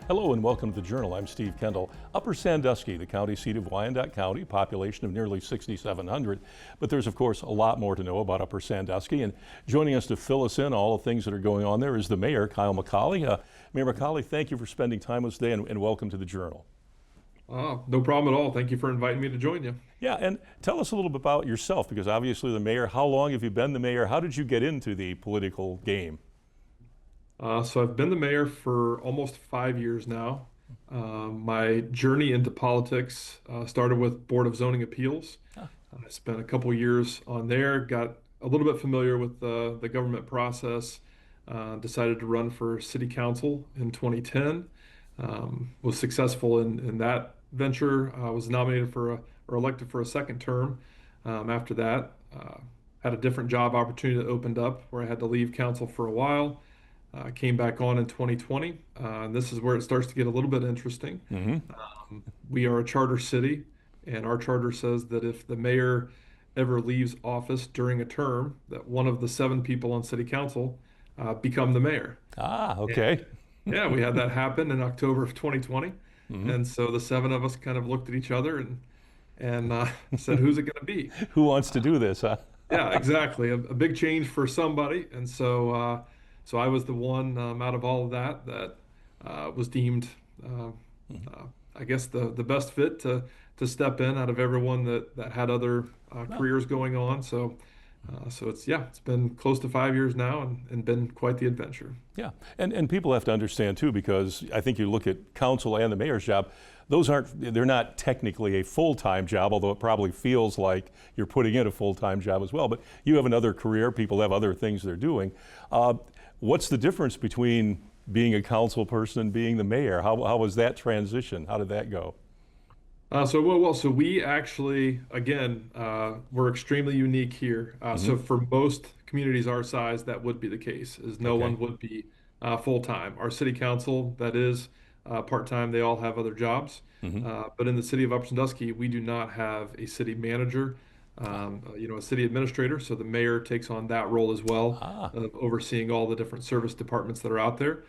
Hello and welcome to the Journal. I'm Steve Kendall. Upper Sandusky, the county seat of Wyandot County, population of nearly 6,700. But there's, of course, a lot more to know about Upper Sandusky. And joining us to fill us in all the things that are going on there is the mayor, Kyle McColly. Mayor McColly, thank you for spending time with us today and welcome to the Journal. No problem at all. Thank you for inviting me to join you. Yeah, and tell us a little bit about yourself, because obviously the mayor, how long have you been the mayor? How did you get into the political game? So I've been the mayor for almost 5 years now. My journey into politics started with Board of Zoning Appeals. I spent a couple years on there, got a little bit familiar with the government process, decided to run for city council in 2010, was successful in that venture, was nominated or elected for a second term. After that, had a different job opportunity that opened up where I had to leave council for a while. Came back on in 2020. And this is where it starts to get a little bit interesting. We are a charter city, and our charter says that if the mayor ever leaves office during a term, that one of the 7 people on city council become the mayor. Okay. And, yeah, we had that happen in October of 2020. And so the 7 of us kind of looked at each other and said, who's it going to be? Who wants to do this, huh? Yeah, exactly. A big change for somebody. And so I was the one out of all of that was deemed, I guess, the best fit to step in out of everyone that had other careers going on. So it's been close to 5 years now and been quite the adventure. Yeah, and people have to understand too, because I think you look at council and the mayor's job, they're not technically a full-time job, although it probably feels like you're putting in a full-time job as well. But you have another career, people have other things they're doing. What's the difference between being a council person and being the mayor? How was that transition? How did that go? So we actually, again, we're extremely unique here. So for most communities our size, that would be the case, is no one would be full-time. Our city council, that is part-time, they all have other jobs. But in the city of Upper Sandusky, we do not have a city manager. A city administrator, so the mayor takes on that role as well, of overseeing all the different service departments that are out there.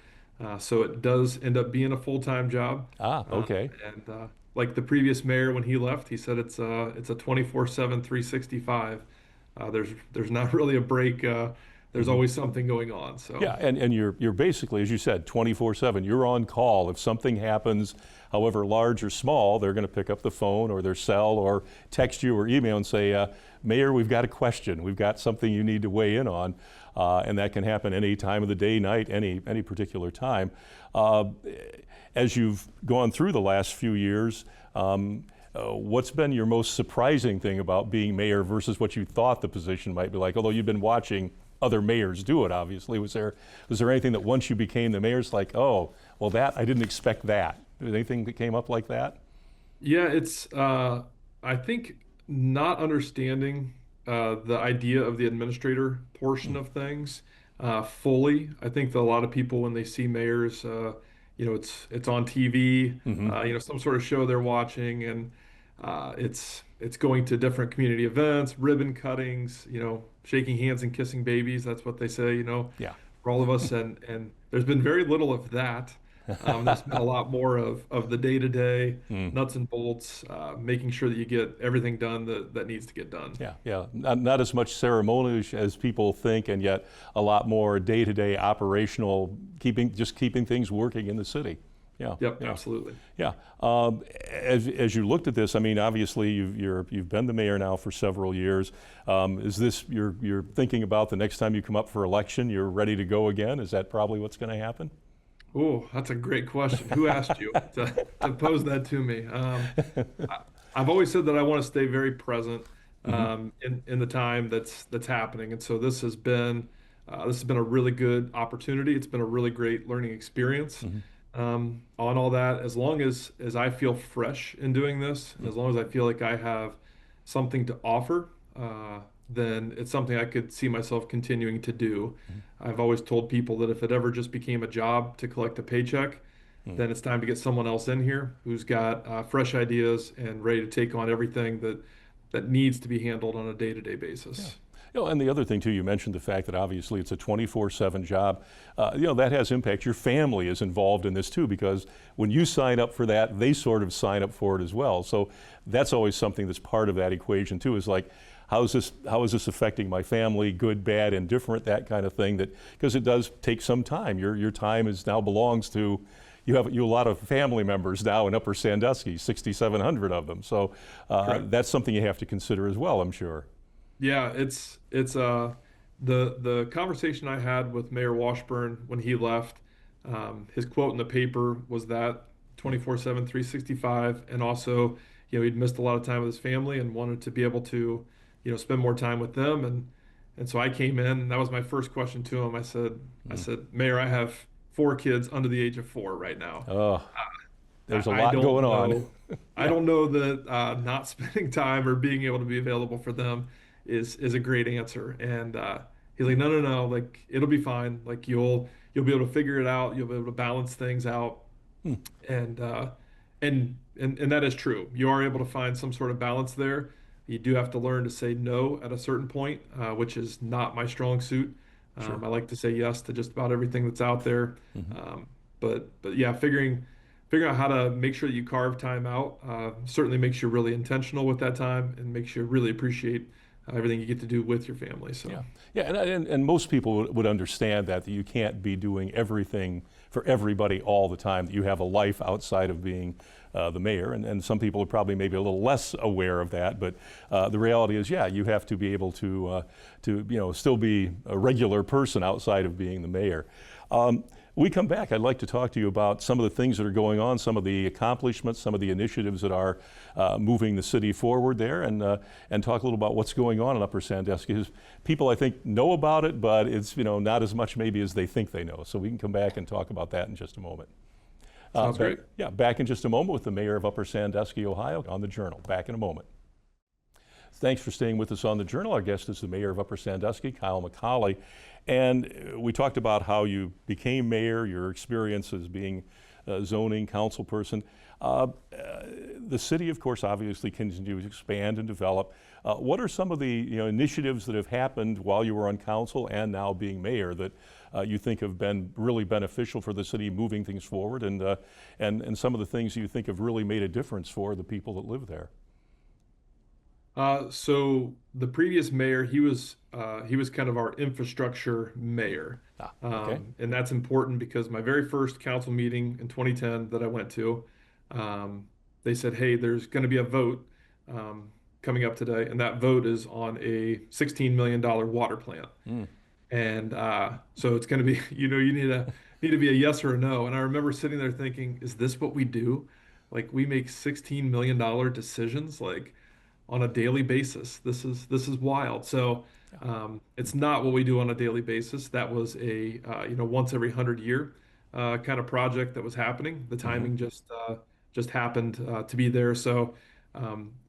So it does end up being a full-time job. Okay. And like the previous mayor, when he left, he said it's a 24/7, 365. There's not really a break. There's always something going on. So yeah, and you're basically, as you said, 24/7. You're on call. If something happens, however large or small, they're going to pick up the phone or their cell or text you or email and say, Mayor, we've got a question. We've got something you need to weigh in on. And that can happen any time of the day, night, any particular time. As you've gone through the last few years, what's been your most surprising thing about being mayor versus what you thought the position might be like? Although you've been watching other mayors do it, obviously. Was there anything that once you became the mayor, it's like, oh, well, I didn't expect that? Anything that came up like that? yeah, it's I think not understanding the idea of the administrator portion of things fully. I think that a lot of people, when they see mayors, it's on TV, some sort of show they're watching, and it's going to different community events, ribbon cuttings, shaking hands and kissing babies. That's what they say, Yeah. for all of us. And there's been very little of that. There's been a lot more of the day-to-day nuts and bolts, making sure that you get everything done that needs to get done. Yeah. Not as much ceremonial as people think, and yet a lot more day-to-day operational, keeping things working in the city. Yeah. Yep, absolutely. Yeah. As you looked at this, I mean, obviously you've been the mayor now for several years. Is this you're thinking about the next time you come up for election, you're ready to go again? Is that probably what's going to happen? Oh, that's a great question. Who asked you to pose that to me? I've always said that I want to stay very present in the time that's happening, and so this has been a really good opportunity. It's been a really great learning experience. On all that, as long as I feel fresh in doing this, and as long as I feel like I have something to offer, then it's something I could see myself continuing to do. I've always told people that if it ever just became a job to collect a paycheck, then it's time to get someone else in here who's got fresh ideas and ready to take on everything that needs to be handled on a day-to-day basis. And the other thing too, you mentioned the fact that obviously it's a 24/7 job. That has impact. Your family is involved in this too, because when you sign up for that, they sort of sign up for it as well. So that's always something that's part of that equation too, is like, how is this affecting my family, good, bad, indifferent, that kind of thing, that, because it does take some time. Your time now belongs to, you have a lot of family members now in Upper Sandusky, 6,700 of them. So that's something you have to consider as well, I'm sure. Yeah, it's the conversation I had with Mayor Washburn when he left. His quote in the paper was that 24/7, 365, and also, he'd missed a lot of time with his family and wanted to be able to, spend more time with them. And so I came in, and that was my first question to him. I said, Mayor, I have 4 kids under the age of 4 right now. Oh, there's a I lot don't going on. know. I don't know that not spending time or being able to be available for them is a great answer. And he's like, no, like it'll be fine. Like you'll be able to figure it out. You'll be able to balance things out. Hmm. And that is true. You are able to find some sort of balance there. You do have to learn to say no at a certain point, which is not my strong suit. Sure. I like to say yes to just about everything that's out there. Mm-hmm. But yeah, figuring out how to make sure that you carve time out certainly makes you really intentional with that time and makes you really appreciate everything you get to do with your family. So Yeah, and most people would understand that you can't be doing everything for everybody all the time, that you have a life outside of being the mayor, and some people are probably maybe a little less aware of that, but the reality is, you have to be able to still be a regular person outside of being the mayor. We come back, I'd like to talk to you about some of the things that are going on, some of the accomplishments, some of the initiatives that are moving the city forward there, and talk a little about what's going on in Upper Sandusky. 'Cause people, I think, know about it, but it's not as much maybe as they think they know. So we can come back and talk about that in just a moment. sounds great. Yeah, back in just a moment with the mayor of Upper Sandusky, Ohio, on The Journal. Back in a moment. Thanks for staying with us on The Journal. Our guest is the mayor of Upper Sandusky, Kyle McColly. And we talked about how you became mayor, your experience as being a zoning council person. The city, of course, obviously continues to expand and develop. What are some of the initiatives that have happened while you were on council and now being mayor that you think have been really beneficial for the city moving things forward, and some of the things you think have really made a difference for the people that live there? So the previous mayor, he was kind of our infrastructure mayor. Okay. And that's important because my very first council meeting in 2010 that I went to, they said, hey, there's going to be a vote coming up today, and that vote is on a $16 million water plant. Mm. And so it's going to be, you need to be a yes or a no. And I remember sitting there thinking, is this what we do? Like we make $16 million decisions like on a daily basis. This is wild. So it's not what we do on a daily basis. That was a once every 100-year kind of project that was happening. The timing just happened to be there. So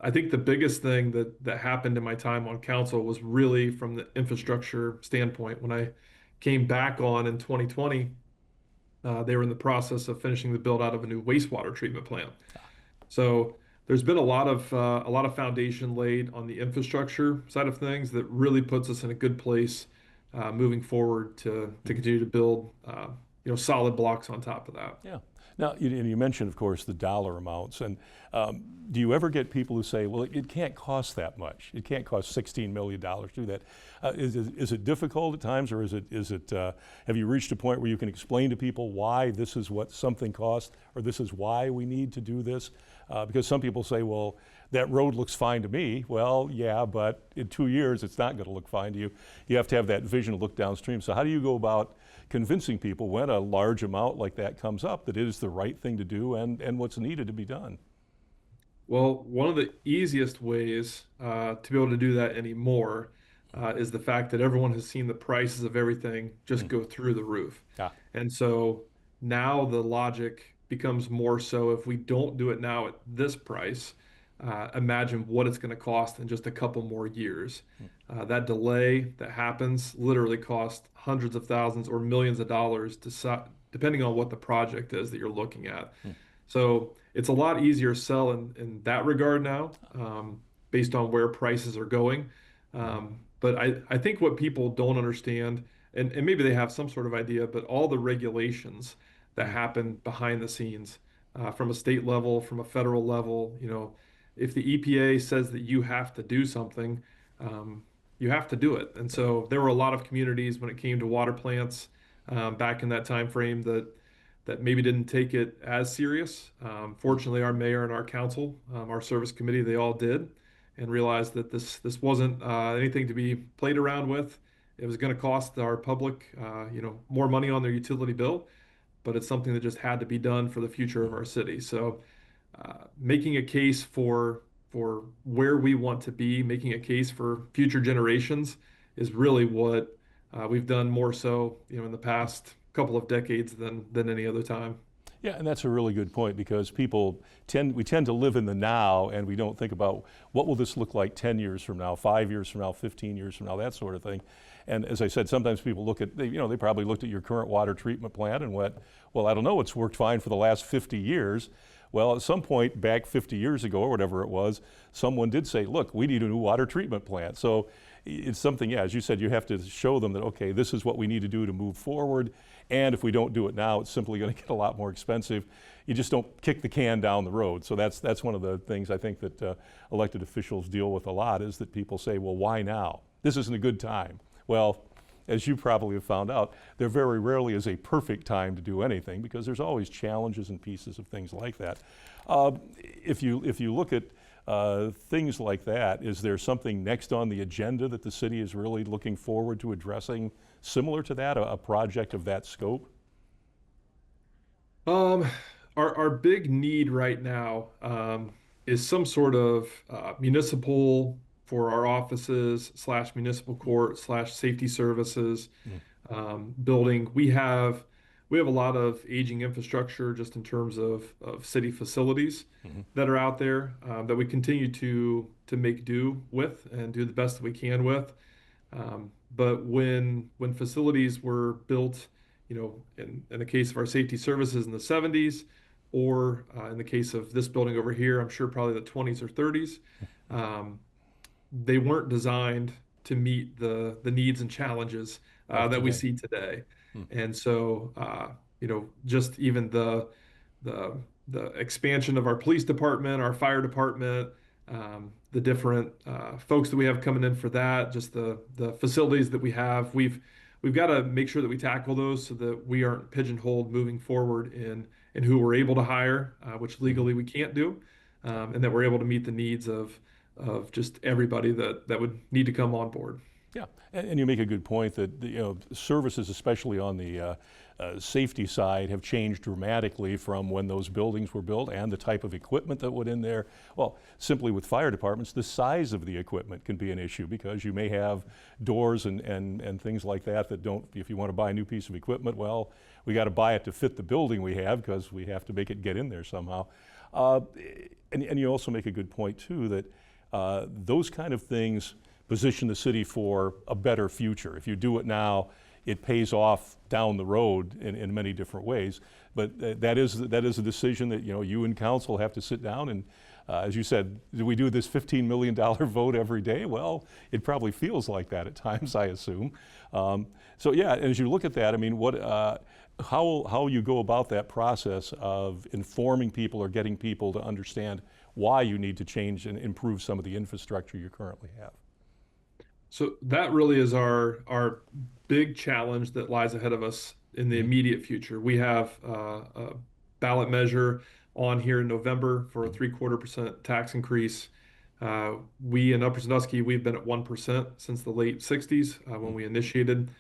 I think the biggest thing that happened in my time on council was really from the infrastructure standpoint. When I came back on in 2020, they were in the process of finishing the build out of a new wastewater treatment plant. So there's been a lot of foundation laid on the infrastructure side of things that really puts us in a good place moving forward to continue to build solid blocks on top of that. Yeah. Now, you mentioned, of course, the dollar amounts, and do you ever get people who say, well, it can't cost that much. It can't cost $16 million to do that. Is it difficult at times, or is it have you reached a point where you can explain to people why this is what something costs, or this is why we need to do this? Because some people say, well, that road looks fine to me. Well, yeah, but in 2 years, it's not going to look fine to you. You have to have that vision to look downstream. So how do you go about convincing people when a large amount like that comes up that it is the right thing to do and what's needed to be done? Well, one of the easiest ways to be able to do that anymore is the fact that everyone has seen the prices of everything just go through the roof. Yeah. And so now the logic becomes more so if we don't do it now at this price, imagine what it's going to cost in just a couple more years. That delay that happens literally costs hundreds of thousands or millions of dollars depending on what the project is that you're looking at. So it's a lot easier to sell in that regard now, based on where prices are going. But I think what people don't understand, and maybe they have some sort of idea, but all the regulations that Mm. happen behind the scenes, from a state level, from a federal level, if the EPA says that you have to do something, um, you have to do it. And Right. so there were a lot of communities when it came to water plants, back in that time frame, that maybe didn't take it as serious. Mm. Fortunately, our mayor and our council, our service committee, they all did, and realized that this wasn't anything to be played around with. It was going to cost our public, more money on their utility bill, but it's something that just had to be done for the future of our city. So, making a case for where we want to be, making a case for future generations, is really what we've done more so, in the past couple of decades than any other time. Yeah, and that's a really good point because we tend to live in the now and we don't think about what will this look like 10 years from now, 5 years from now, 15 years from now, that sort of thing. And as I said, sometimes people look at, they probably looked at your current water treatment plant and went, well, I don't know, it's worked fine for the last 50 years. Well, at some point back 50 years ago or whatever it was, someone did say, look, we need a new water treatment plant. So it's something, yeah, as you said, you have to show them that, okay, this is what we need to do to move forward. And if we don't do it now, it's simply going to get a lot more expensive. You just don't kick the can down the road. So that's one of the things I think that elected officials deal with a lot is that people say, well, why now? This isn't a good time. Well, as you probably have found out, there very rarely is a perfect time to do anything because there's always challenges and pieces of things like that. If you look at things like that, is there something next on the agenda that the city is really looking forward to addressing similar to that, a project of that scope? Um, our big need right now, is some sort of municipal for our offices slash municipal court slash safety services, Mm. building. We have a lot of aging infrastructure just in terms of city facilities Mhm. that are out there, that we continue to make do with and do the best that we can with. But when facilities were built, in the case of our safety services in the 70s, or in the case of this building over here, I'm sure probably the 20s or 30s, um, they weren't designed to meet the needs and challenges Of that we today. see today. Mm. And so, just even the the expansion of our police department, our fire department, the different folks that we have coming in for that, just the facilities that we have, we've got to make sure that we tackle those so that we aren't pigeonholed moving forward in who we're able to hire, which Mhm. legally we can't do, and that we're able to meet the needs of just everybody that would need to come on board. Yeah, and you make a good point that services, especially on the safety side, have changed dramatically from when those buildings were built and the type of equipment that went in there. Well, simply with fire departments, the size of the equipment can be an issue because you may have doors and things like that that don't. If you want to buy a new piece of equipment, well, we got to buy it to fit the building we have because we have to make it get in there somehow. Uh, and you also make a good point too that those kind of things position the city for a better future. If you do it now, it pays off down the road in many different ways. But that is a decision that you and council have to sit down and, as you said, do we do this $15 million vote every day? Well, it probably feels like that at times, I assume. So yeah, as you look at that, I mean, how you go about that process of informing people or getting people to understand why you need to change and improve some of the infrastructure you currently have. So that really is our big challenge that lies ahead of us in the Mhm. immediate future. We have a ballot measure on here in November for a Mhm. 3/4% tax increase. We in Upper Sandusky, we've been at 1% since the late 60s, when Mhm. we initiated.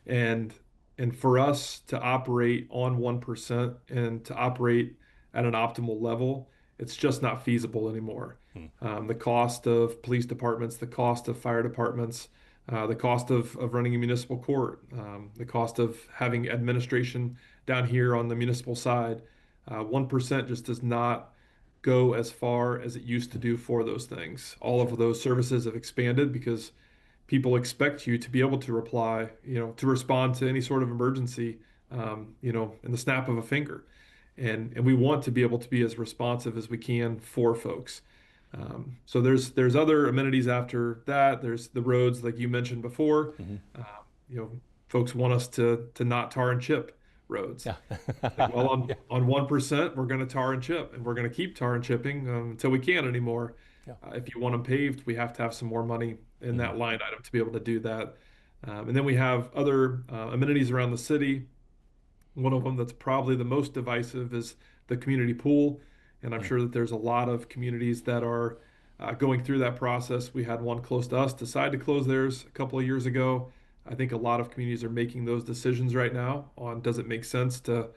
And and for us to operate on 1% and to operate at an optimal level, it's just not feasible anymore. Mhm. The cost of police departments, the cost of fire departments, the cost of running a municipal court, the cost of having administration down here on the municipal side. 1% just does not go as far as it used to do for those things. All Sure. of those services have expanded because people expect you to be able to reply, to respond to any sort of emergency, in the snap of a finger. And we want to be able to be as responsive as we can for folks. So there's other amenities after that. There's the roads, like you mentioned before. Hmm. Um, you know, folks want us to not tar and chip roads. Yeah. Like, well, Yeah. on 1%, we're going to tar and chip, and we're going to keep tar and chipping until we can't anymore. Yeah. If you want them paved, we have to have some more money in Hmm. that line item to be able to do that. And then we have other amenities around the city. One of them that's probably the most divisive is the community pool. And I'm sure that there's a lot of communities that are going through that process. We had one close to us decide to close theirs a couple of years ago. I think a lot of communities are making those decisions right now on does it make sense to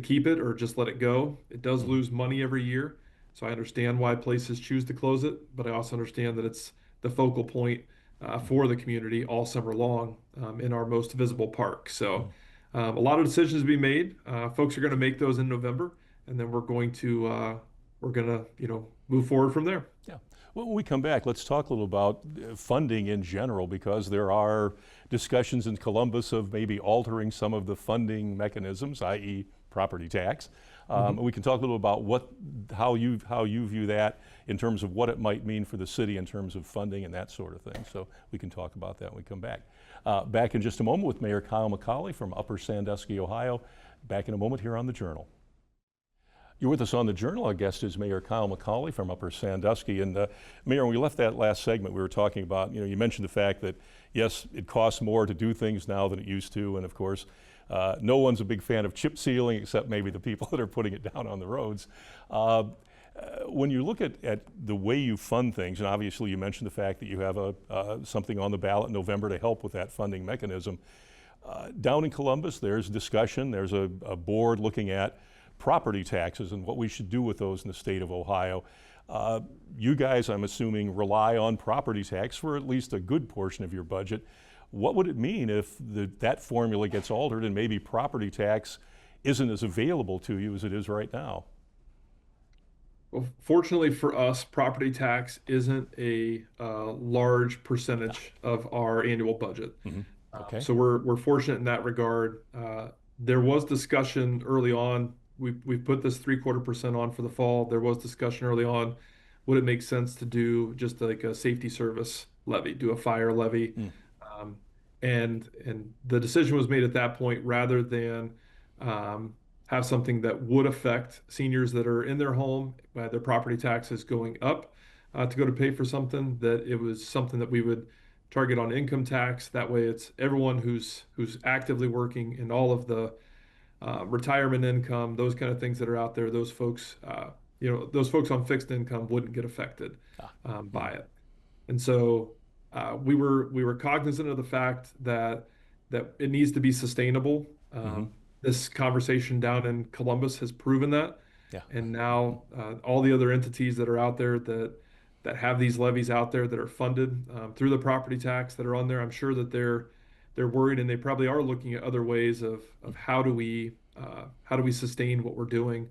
keep it or just let it go. It does Hmm. lose money every year. So I understand why places choose to close it, but I also understand that it's the focal point for the community all summer long in our most visible park. So a lot of decisions to be made. Folks are going to make those in November, and then we're going to move forward from there. Yeah. Well, when we come back, let's talk a little about funding in general, because there are discussions in Columbus of maybe altering some of the funding mechanisms, i.e. property tax. Mhm. We can talk a little about how you view that in terms of what it might mean for the city in terms of funding and that sort of thing. So we can talk about that when we come back. Back in just a moment with Mayor Kyle McColly from Upper Sandusky, Ohio. Back in a moment here on The Journal. You're with us on The Journal. Our guest is Mayor Kyle McColly from Upper Sandusky. And Mayor, when we left that last segment, we were talking about, you mentioned the fact that, yes, it costs more to do things now than it used to. And of course, no one's a big fan of chip sealing, except maybe the people that are putting it down on the roads. When you look at the way you fund things, and obviously you mentioned the fact that you have something on the ballot in November to help with that funding mechanism. Down in Columbus, there's discussion. There's a board looking at property taxes and what we should do with those in the state of Ohio. You guys, I'm assuming, rely on property tax for at least a good portion of your budget. What would it mean if that formula gets altered and maybe property tax isn't as available to you as it is right now? Well, fortunately for us, property tax isn't a large percentage of our annual budget. Hmm. Okay. So we're fortunate in that regard. There was discussion early on. We put this 3/4% on for the fall. There was discussion early on. Would it make sense to do just like a safety service levy, do a fire levy? Mm. Um, and the decision was made at that point rather than have something that would affect seniors that are in their home, their property taxes going up to go to pay for something, that it was something that we would target on income tax. That way it's everyone who's actively working and all of the retirement income, those kind of things that are out there, those folks, those folks on fixed income wouldn't get affected Ah. by it. And so we were cognizant of the fact that it needs to be sustainable. Mm-hmm. This conversation down in Columbus has proven that, Yeah. and now all the other entities that are out there that have these levies out there that are funded through the property tax that are on there, I'm sure that they're worried, and they probably are looking at other ways of how do we sustain what we're doing.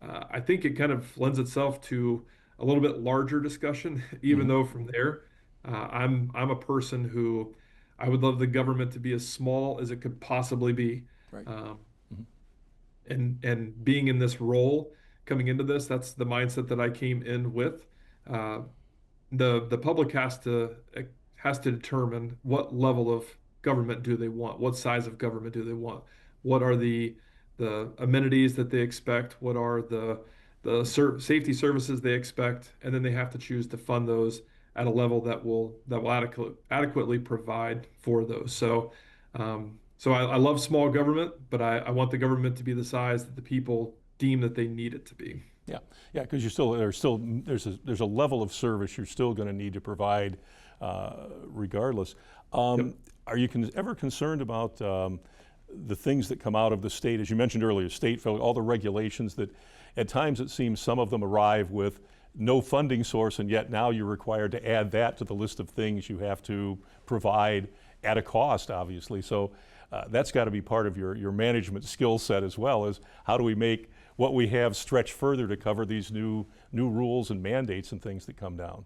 I think it kind of lends itself to a little bit larger discussion, even Mm-hmm. though from there, I'm a person who I would love the government to be as small as it could possibly be. Right. Um, Mm-hmm. and being in this role, coming into this, that's the mindset that I came in with. Uh, the public has to determine what level of government do they want, what size of government do they want, what are the amenities that they expect, what are the safety services they expect, and then they have to choose to fund those at a level that will adequately provide for those. So I love small government, but I want the government to be the size that the people deem that they need it to be. Yeah, yeah, because there's a level of service you're still going to need to provide, regardless. Yep. Are you ever concerned about the things that come out of the state, as you mentioned earlier, state, federal, all the regulations that, at times it seems some of them arrive with no funding source, and yet now you're required to add that to the list of things you have to provide at a cost, obviously. So that's got to be part of your management skill set as well, as how do we make what we have stretch further to cover these new rules and mandates and things that come down.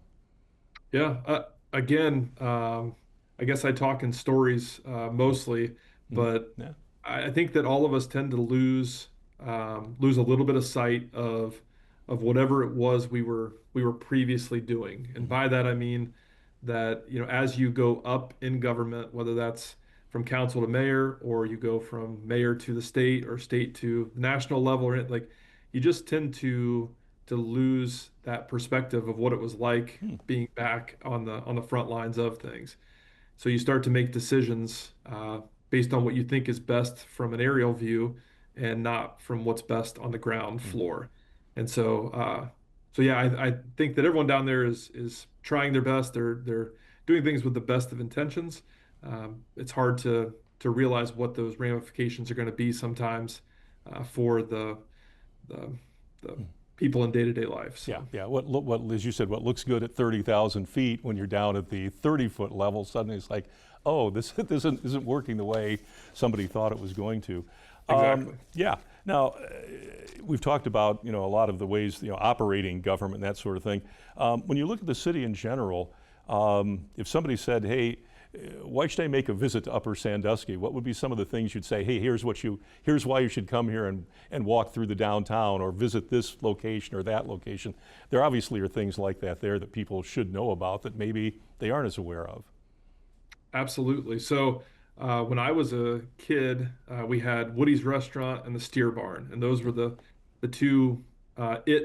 Yeah. Again, I guess I talk in stories mostly, Mhm. but Yeah. I think that all of us tend to lose a little bit of sight of of whatever it was we were previously doing. And by that I mean that, as you go up in government, whether that's from council to mayor, or you go from mayor to the state or state to the national level, or like you just tend to lose that perspective of what it was like being back on the front lines of things. So you start to make decisions based on what you think is best from an aerial view and not from what's best on the ground floor. And so yeah, I think that everyone down there is trying their best. They're doing things with the best of intentions. It's hard to realize what those ramifications are going to be sometimes for the people in day-to-day life. So. Yeah. What, as you said, what looks good at 30,000 feet when you're down at the 30-foot level, suddenly it's like, oh, this isn't working the way somebody thought it was going to. Exactly. Yeah. Now, we've talked about a lot of the ways operating government and that sort of thing. When you look at the city in general, if somebody said, "Hey, why should I make a visit to Upper Sandusky?" What would be some of the things you'd say? Hey, here's why you should come here and walk through the downtown or visit this location or that location. There obviously are things like that there that people should know about that maybe they aren't as aware of. Absolutely. So when I was a kid, we had Woody's Restaurant and the Steer Barn, and those were the two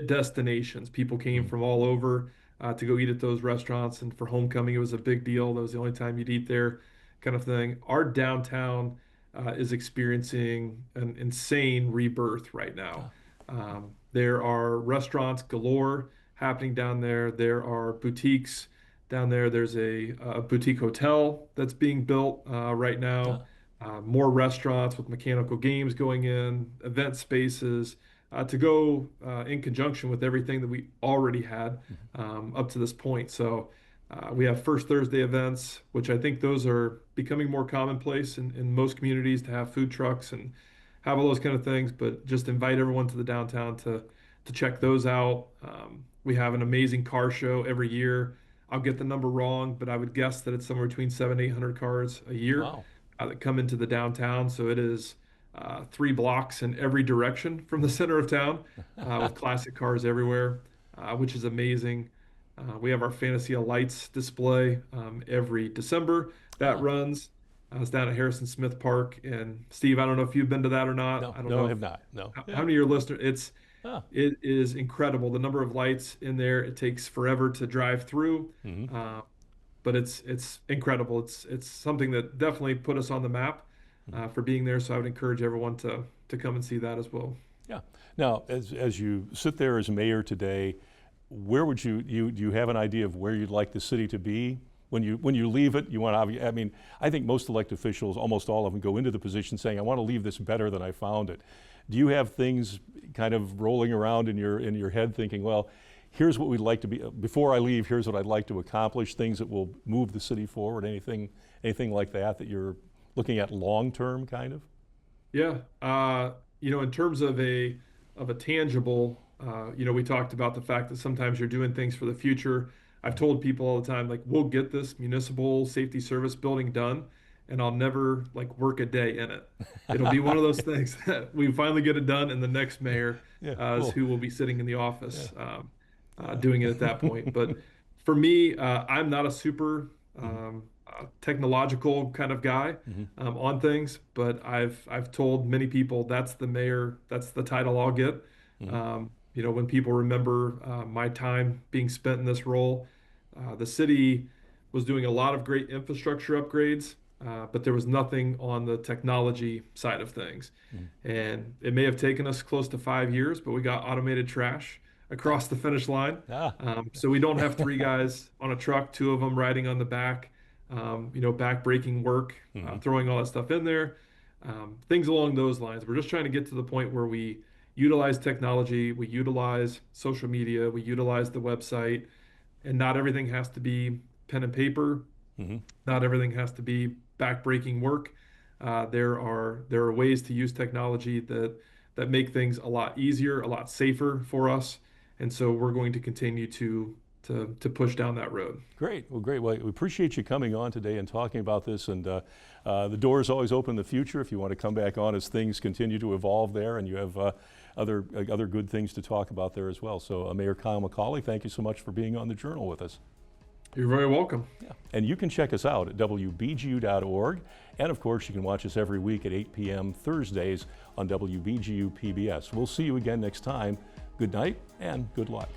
destinations. People came from all over to go eat at those restaurants, and for homecoming, it was a big deal. That was the only time you'd eat there, kind of thing. Our downtown is experiencing an insane rebirth right now. There are restaurants galore happening down there. There are boutiques down there. There's a boutique hotel that's being built right now. More restaurants with mechanical games going in, event spaces, to go in conjunction with everything that we already had up to this point. So we have First Thursday events, which I think those are becoming more commonplace in most communities, to have food trucks and have all those kind of things, but just invite everyone to the downtown to check those out. We have an amazing car show every year. I'll get the number wrong, but I would guess that it's somewhere between 700 to 800 cars a year. Wow. That come into the downtown. So it is 3 blocks in every direction from the center of town with classic cars everywhere, which is amazing. We have our Fantasy of Lights display every December that runs. It's down at Harrison Smith Park. And Steve, I don't know if you've been to that or not. No, I don't no, know I have not. No. how many of your listeners, it is incredible. The number of lights in there, it takes forever to drive through. But it's incredible. It's something that definitely put us on the map for being there. So I would encourage everyone to come and see that as well. Yeah. Now, as you sit there as mayor today, where would do you have an idea of where you'd like the city to be when you leave it? You want to, I mean, I think most elected officials, almost all of them, go into the position saying, "I want to leave this better than I found it." Do you have things kind of rolling around in your head, thinking, "Well, here's what we'd like to be before I leave. Here's what I'd like to accomplish." Things that will move the city forward. Anything like that you're looking at long term, kind of? Yeah. In terms of a tangible, we talked about the fact that sometimes you're doing things for the future. I've told people all the time, like, we'll get this municipal safety service building done, and I'll never work a day in it. It'll be one of those things that we finally get it done, and the next mayor is who will be sitting in the office doing it at that point. But for me, I'm not a super technological kind of guy on things, but I've told many people that's the mayor, that's the title I'll get. When people remember my time being spent in this role, the city was doing a lot of great infrastructure upgrades, but there was nothing on the technology side of things. And it may have taken us close to 5 years, but we got automated trash across the finish line. So we don't have 3 guys on a truck, 2 of them riding on the back, back-breaking work, throwing all that stuff in there, things along those lines. We're just trying to get to the point where we utilize technology, we utilize social media, we utilize the website, and not everything has to be pen and paper. Not everything has to be back-breaking work. There are ways to use technology that make things a lot easier, a lot safer for us. And so we're going to continue to push down that road. Great. Well, great. Well, we appreciate you coming on today and talking about this. And the door is always open in the future if you want to come back on as things continue to evolve there and you have other good things to talk about there as well. So Mayor Kyle McColly, thank you so much for being on the Journal with us. You're very welcome. Yeah. And you can check us out at WBGU.org. And of course, you can watch us every week at 8 p.m. Thursdays on WBGU-PBS. We'll see you again next time. Good night and good luck.